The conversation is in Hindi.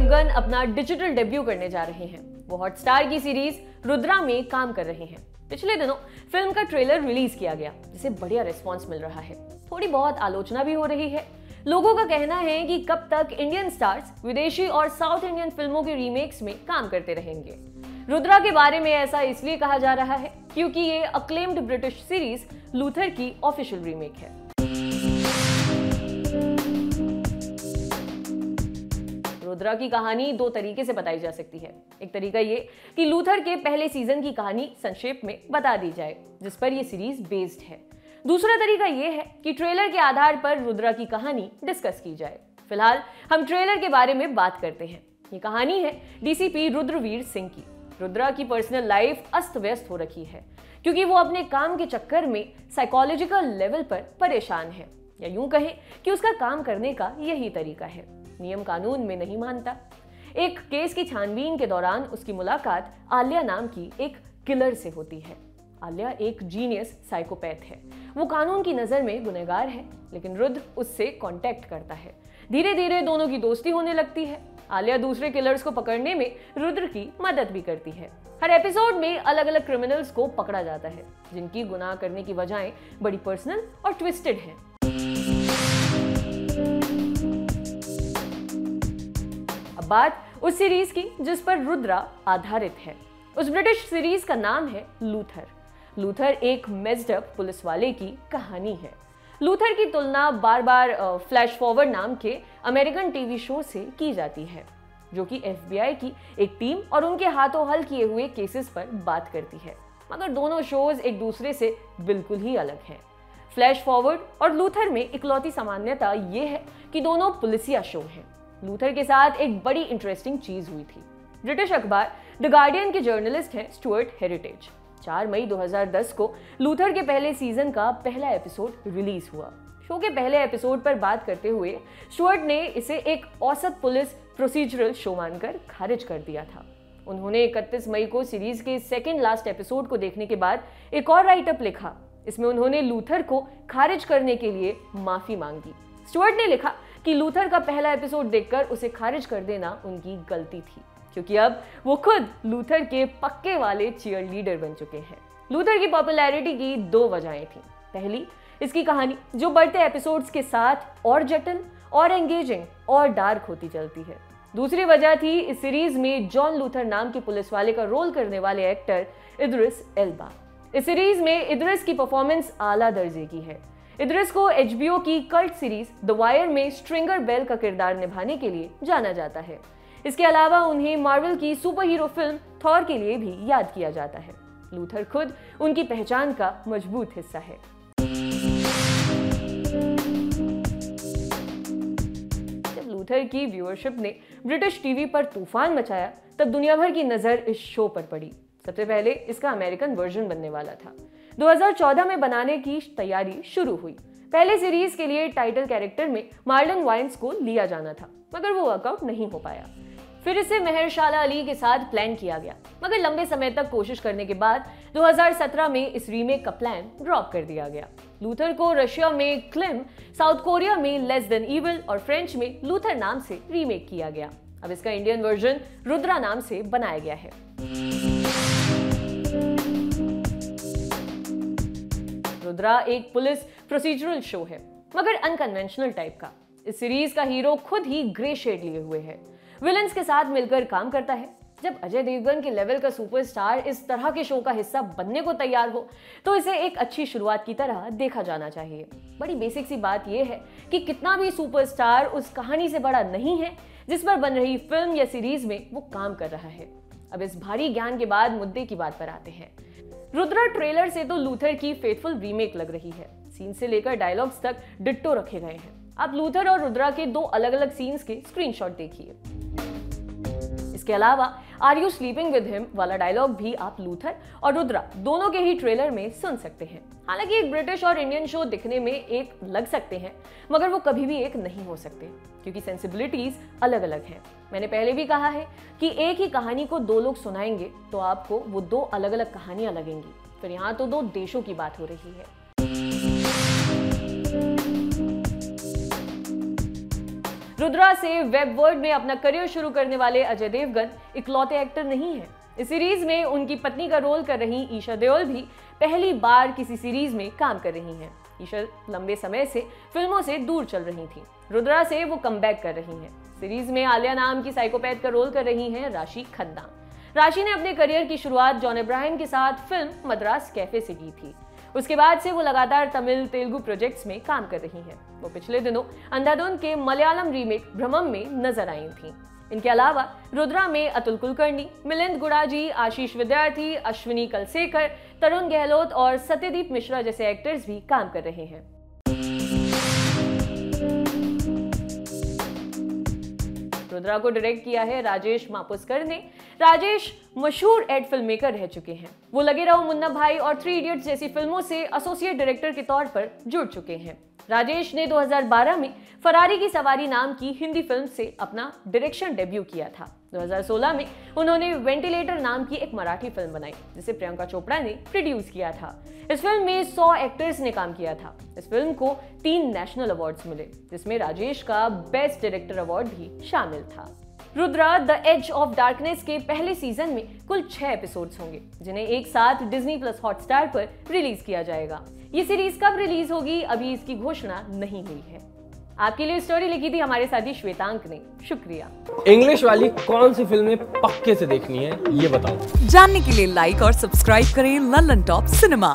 देवगन अपना डिजिटल डेब्यू करने जा रहे हैं। वो हॉटस्टार की सीरीज रुद्रा में काम कर रहे हैं। पिछले दिनों फिल्म का ट्रेलर रिलीज किया गया, जिसे बढ़िया रिस्पांस मिल रहा है। थोड़ी बहुत आलोचना भी हो रही है। लोगों का कहना है कि कब तक इंडियन स्टार्स विदेशी और साउथ इंडियन फिल्मों के रीमेक्स में काम करते रहेंगे। रुद्रा के बारे में ऐसा इसलिए कहा जा रहा है क्योंकि ये अक्लेम्ड ब्रिटिश सीरीज लूथर की ऑफिशियल रीमेक है। रुद्रा की कहानी दो तरीके से बताई जा सकती है। एक तरीका ये कि लूथर के पहले सीजन की कहानी संक्षेप में बता दी जाए, जिस पर यह सीरीज बेस्ड है। दूसरा तरीका यह है कि ट्रेलर के आधार पर रुद्रा की कहानी डिस्कस की जाए। फिलहाल हम ट्रेलर के बारे में बात करते हैं। ये कहानी है डीसीपी रुद्रवीर सिंह की। रुद्रा की पर्सनल लाइफ अस्त व्यस्त हो रखी है क्योंकि वो अपने काम के चक्कर में साइकोलॉजिकल लेवल पर परेशान है, या यूं कहें कि उसका काम करने का यही तरीका है, नियम कानून में नहीं मानता। एक केस की छानबीन के दौरान उसकी मुलाकात आलिया नाम की एक किलर से होती है। आलिया एक जीनियस साइकोपैथ है। वो कानून की नजर में गुनहगार है, लेकिन रुद्र उससे कांटेक्ट करता है। धीरे धीरे दोनों की दोस्ती होने लगती है। आलिया दूसरे किलर्स को पकड़ने में रुद्र की मदद भी करती है। हर एपिसोड में अलग अलग क्रिमिनल्स को पकड़ा जाता है, जिनकी गुनाह करने की वजहें बड़ी पर्सनल और ट्विस्टेड हैं। अब बात उस सीरीज की जिस पर रुद्रा आधारित है। उस ब्रिटिश सीरीज का नाम है लूथर। लूथर एक मेस्ड अप पुलिस वाले की कहानी है। लूथर की तुलना बार बार फ्लैश फॉरवर्ड नाम के अमेरिकन टीवी शो से की जाती है, जो कि एफबीआई की एक टीम और उनके हाथों हल किए हुए केसेस पर बात करती है। मगर दोनों शोज एक दूसरे से बिल्कुल ही अलग हैं। फ्लैश फॉरवर्ड और लूथर में इकलौती सामान्यता ये है कि दोनों पुलिसिया शो हैं। लूथर के साथ एक बड़ी इंटरेस्टिंग चीज हुई थी। ब्रिटिश अखबार द गार्डियन के जर्नलिस्ट हैं स्टुअर्ट हेरिटेज। 4 मई 2010 को लूथर के पहले सीजन का पहला एपिसोड रिलीज हुआ। शो के पहले एपिसोड पर बात करते हुए स्टुअर्ट ने इसे एक औसत पुलिस प्रोसीजरल शो मानकर खारिज कर दिया था। उन्होंने 31 मई को सीरीज के सेकंड लास्ट एपिसोड को देखने के बाद एक और राइटअप लिखा। इसमें उन्होंने लूथर को खारिज करने के लिए माफी मांगी। स्टुअर्ट ने लिखा कि लूथर का पहला एपिसोड देखकर उसे खारिज कर देना उनकी गलती थी, क्योंकि अब वो खुद लूथर के पक्के वाले चीयर लीडर बन चुके हैं। लूथर की पॉपुलैरिटी की दो वजहें थी। पहली, इसकी कहानी जो बढ़ते एपिसोड्स के साथ और जटिल और एंगेजिंग और डार्क होती चलती है। दूसरी वजह थी इस सीरीज में जॉन लूथर नाम के पुलिस वाले का रोल करने वाले एक्टर इद्रिस एल्बा। इस सीरीज में इद्रिस की परफॉर्मेंस आला दर्जे की है। इद्रिस को एचबीओ की कल्ट सीरीज द वायर में स्ट्रिंगर बेल का किरदार निभाने के लिए जाना जाता है। इसके अलावा उन्हें मार्वल की सुपर हीरो फिल्म थॉर के लिए भी याद किया जाता है। लूथर खुद उनकी पहचान का मजबूत हिस्सा है। जब लूथर की व्यूअरशिप ने ब्रिटिश टीवी पर तूफान मचाया, तब दुनिया भर की नजर इस शो पर पड़ी। सबसे पहले इसका अमेरिकन वर्जन बनने वाला था। 2014 में बनाने की तैयारी शुरू हुई। पहले सीरीज के लिए टाइटल कैरेक्टर में मार्लन वायंस को लिया जाना था, मगर वो वर्कआउट नहीं हो पाया। फिर इसे मेहरशाला अली के साथ प्लान किया गया, मगर लंबे समय तक कोशिश करने के बाद 2017 में इस रीमेक का प्लान ड्रॉप कर दिया गया। लूथर को रशिया में क्लिम, साउथ कोरिया में लेस देन इविल और फ्रेंच में लूथर नाम से रीमेक किया गया। अब इसका इंडियन वर्जन रुद्रा नाम से बनाया गया है। रुद्रा एक पुलिस प्रोसीजरल शो है, मगर अनकन्वेंशनल टाइप का। इस सीरीज का हीरो खुद ही ग्रे शेड लिए हुए है। विलन्स के साथ मिलकर काम करता है। जब अजय देवगन के लेवल का सुपरस्टार इस तरह के शो का हिस्सा बनने को तैयार हो, तो इसे एक अच्छी शुरुआत की तरह देखा जाना चाहिए। बड़ी बेसिक सी बात यह है कि कितना भी सुपरस्टार उस कहानी से बड़ा नहीं है जिस पर बन रही फिल्म या सीरीज में वो काम कर रहा है। अब इस भारी ज्ञान के बाद मुद्दे की बात पर आते हैं। रुद्रा ट्रेलर से तो लूथर की फेथफुल रीमेक लग रही है। सीन से लेकर डायलॉग्स तक डिट्टो रखे गए हैं। आप लूथर और रुद्रा के दो अलग अलग सीन्स के स्क्रीनशॉट देखिए। इसके अलावा are you sleeping with him वाला डायलॉग भी आप लूथर और रुद्रा दोनों के ही ट्रेलर में सुन सकते हैं। हालांकि एक ब्रिटिश और इंडियन शो दिखने में एक लग सकते हैं, मगर वो कभी भी एक नहीं हो सकते, क्योंकि सेंसिबिलिटीज अलग अलग हैं। मैंने पहले भी कहा है कि एक ही कहानी को दो लोग सुनाएंगे तो आपको वो दो अलग अलग कहानियां लगेंगी। फिर यहाँ तो दो देशों की बात हो रही है। रुद्रा से वेब वर्ल्ड में अपना करियर शुरू करने वाले अजय देवगन इकलौते एक्टर नहीं हैं। इस सीरीज में उनकी पत्नी का रोल कर रही ईशा देओल भी पहली बार किसी सीरीज में काम कर रही हैं। ईशा लंबे समय से फिल्मों से दूर चल रही थी। रुद्रा से वो कमबैक कर रही हैं। सीरीज में आलिया नाम की साइकोपैथ का रोल कर रही हैं राशि खन्ना। राशि ने अपने करियर की शुरुआत जॉन अब्राहम के साथ फिल्म मद्रास कैफे से की थी। उसके बाद से वो लगातार तमिल तेलुगु प्रोजेक्ट्स में काम कर रही हैं। वो पिछले दिनों अंधाधुन के मलयालम रीमेक भ्रमम में नजर आई थी। इनके अलावा रुद्रा में अतुल कुलकर्णी, मिलिंद गुड़ाजी, आशीष विद्यार्थी, अश्विनी कलसेकर, तरुण गहलोत और सत्यदीप मिश्रा जैसे एक्टर्स भी काम कर रहे हैं। रुद्रा को डायरेक्ट किया है राजेश मापुस्कर ने। राजेश मशहूर एड फिल्म मेकर रह चुके हैं। वो लगे रहो मुन्ना भाई और 3 इडियट्स जैसी फिल्मों से एसोसिएट डायरेक्टर के तौर पर जुड़ चुके हैं। राजेश ने 2012 में फरारी की सवारी नाम की हिंदी फिल्म से अपना डायरेक्शन डेब्यू किया था। 2016 में उन्होंने वेंटिलेटर नाम की एक मराठी फिल्म बनाई जिसे प्रियंका चोपड़ा ने प्रोड्यूस किया था। इस फिल्म में 100 एक्टर्स ने काम किया था। इस फिल्म को 3 नेशनल अवार्ड्स मिले, जिसमें राजेश का बेस्ट डायरेक्टर अवार्ड भी शामिल था। Rudra the edge of darkness के पहले सीजन में कुल 6 एपिसोड्स होंगे, जिन्हें एक साथ डिज्नी प्लस हॉटस्टार पर रिलीज किया जाएगा। ये सीरीज कब रिलीज होगी अभी इसकी घोषणा नहीं हुई है। आपके लिए स्टोरी लिखी थी हमारे साथी श्वेतांक ने। शुक्रिया। इंग्लिश वाली कौन सी फिल्में पक्के से देखनी है ये बताओ। जानने के लिए लाइक और सब्सक्राइब करें लल्लन टॉप सिनेमा।